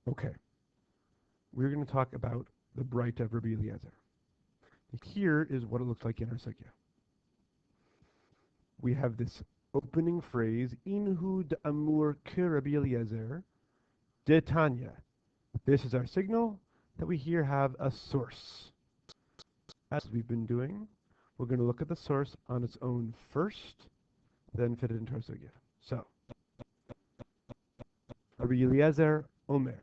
Okay, we're going to talk about the Bright of Rabbi Eliezer. Here is what it looks like in our sugya. We have this opening phrase, Inhu d'amur ke Rabbi Eliezer de Tanya. This is our signal that we here have a source. As we've been doing, we're going to look at the source on its own first, then fit it into our sugya. So, Rabbi Eliezer Omer.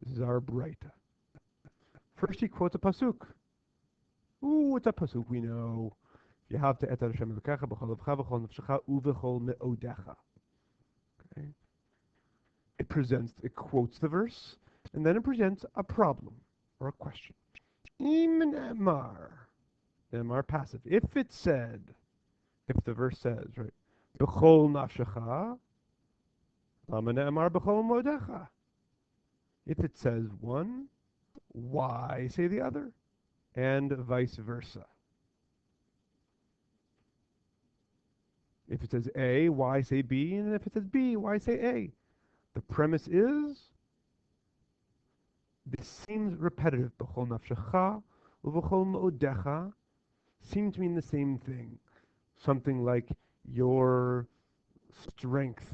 This is our Braita. First he quotes a pasuk. Ooh, it's a pasuk we know. Yehavta et Hashem Elokecha b'chol levcha v'chol nefshecha u'v'chol me'odecha. Okay. It quotes the verse, and then it presents a problem or a question. Im ne'emar, ne'emar passive. If it said, if the verse says, right, b'chol nafshecha, lama ne'emar b'chol modecha. If it says one, why say the other? And vice versa. If it says A, why say B? And if it says B, why say A? The premise is, this seems repetitive. B'chol nafshecha u'v'chol me'odecha seem to mean the same thing. Something like your strength,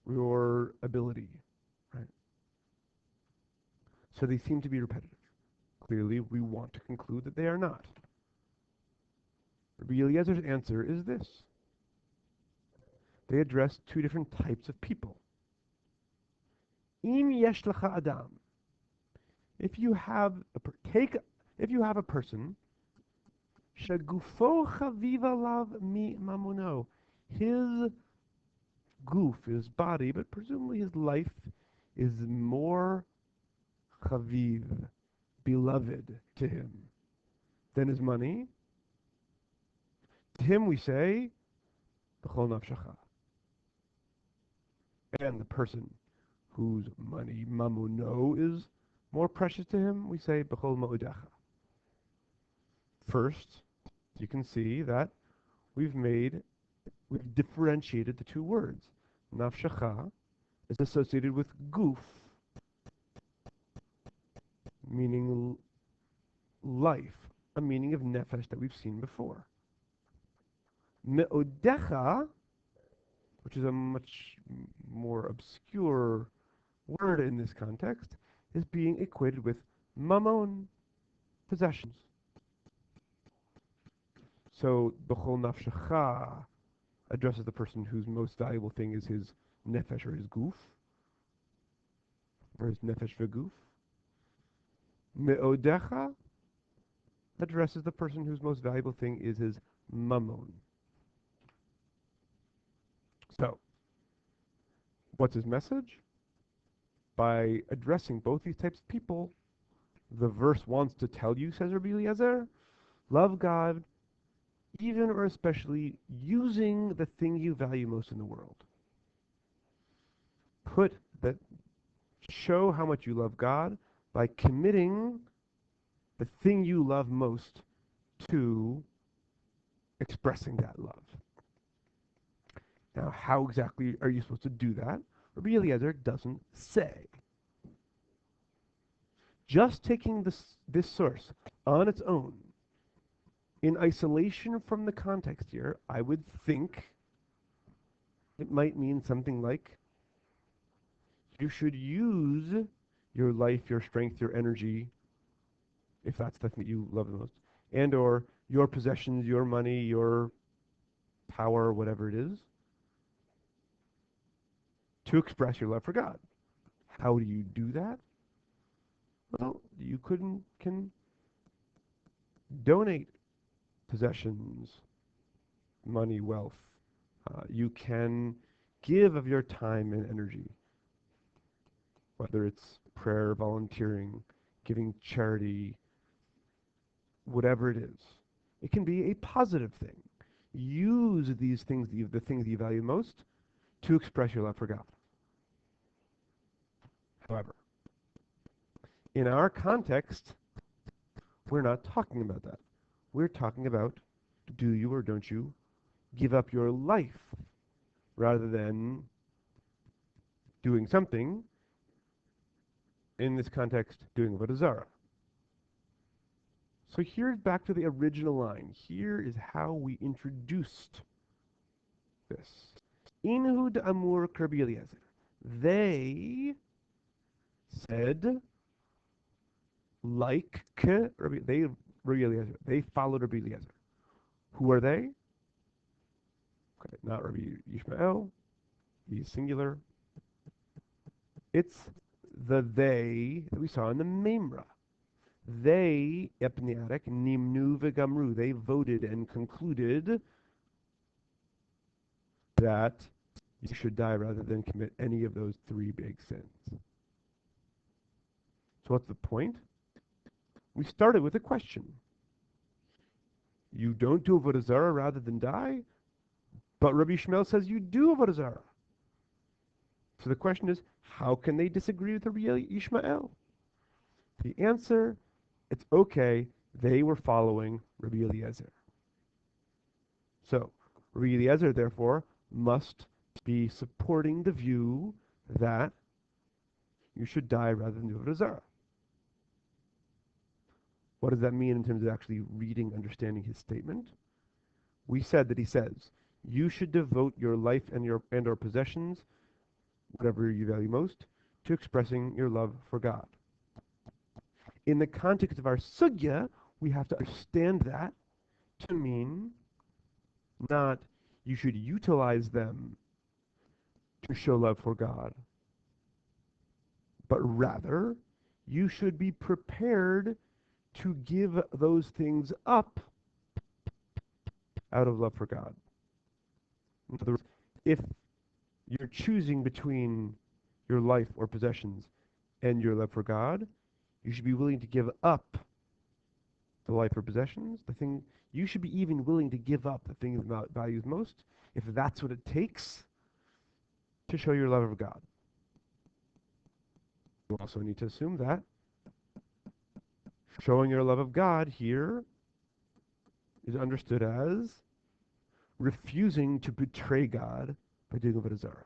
your ability, right? So they seem to be repetitive. Clearly, we want to conclude that they are not. Rabbi Eliezer's answer is this. They address two different types of people. Im yesh lecha adam. If you have a person, shagufo chaviva lav mi mamuno, his goof, his body, but presumably his life, is more chaviv, beloved to him, than his money. To him we say, b'chol nafshecha. And the person whose money, mamuno, is more precious to him, we say, b'chol ma'odecha. First, you can see that we've differentiated the two words. Nafshecha is associated with goof, meaning life, a meaning of nefesh that we've seen before. Me'odecha, which is a much more obscure word in this context, is being equated with mammon, possessions. So, b'chol nafshecha addresses the person whose most valuable thing is his nefesh or his goof, or his nefesh v'guf. Me'odecha addresses the person whose most valuable thing is his mammon. So, what's his message? By addressing both these types of people, the verse wants to tell you, says Rabbi Eliezer, love God, even or especially using the thing you value most in the world. Show how much you love God by committing the thing you love most to expressing that love. Now, how exactly are you supposed to do that? Rabbi Eliezer doesn't say. Just taking this source on its own, in isolation from the context here, I would think it might mean something like you should use your life, your strength, your energy, if that's the thing that you love the most, and or your possessions, your money, your power, whatever it is, to express your love for God. How do you do that? Well, you can donate possessions, money, wealth. You can give of your time and energy, whether it's prayer, volunteering, giving charity, whatever it is. It can be a positive thing. Use these things, the things you value most, to express your love for God. However, in our context, we're not talking about that. We're talking about, do you or don't you give up your life rather than doing something in this context, doing avodah zarah. So here's back to the original line. Here is how we introduced this. Inhud amur Rabbi Eliezer. They said, like Rabbi Eliezer. They followed Rabbi Eliezer. Who are they? Okay, not Rabbi Yishmael. He's singular. It's the they that we saw in the Memra. They, Epniatic, Nimnu Vegamru, they voted and concluded that you should die rather than commit any of those three big sins. So what's the point? We started with a question. You don't do avodah zarah rather than die, but Rabbi Shmuel says you do avodah zarah. So the question is, how can they disagree with Rabbi Yishmael? The answer, it's okay, they were following Rabbi Eliezer. So, Rabbi Eliezer, therefore, must be supporting the view that you should die rather than do avodah zarah. What does that mean in terms of actually reading, understanding his statement? We said that he says, you should devote your life and or possessions, whatever you value most, to expressing your love for God. In the context of our sugya, we have to understand that to mean not you should utilize them to show love for God, but rather you should be prepared to give those things up out of love for God. In other words, if you're choosing between your life or possessions and your love for God, you should be willing to give up the life or possessions, the thing you should be even willing to give up the thing that values most, if that's what it takes to show your love of God. You also need to assume that showing your love of God here is understood as refusing to betray God by doing avodah zarah.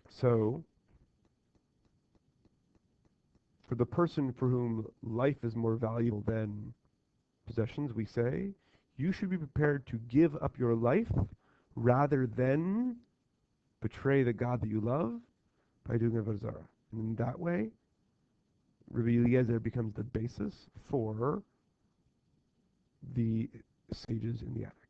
So, for the person for whom life is more valuable than possessions, we say, you should be prepared to give up your life rather than betray the God that you love by doing avodah zarah. And in that way, Rabbi Eliezer becomes the basis for the sages in the attic.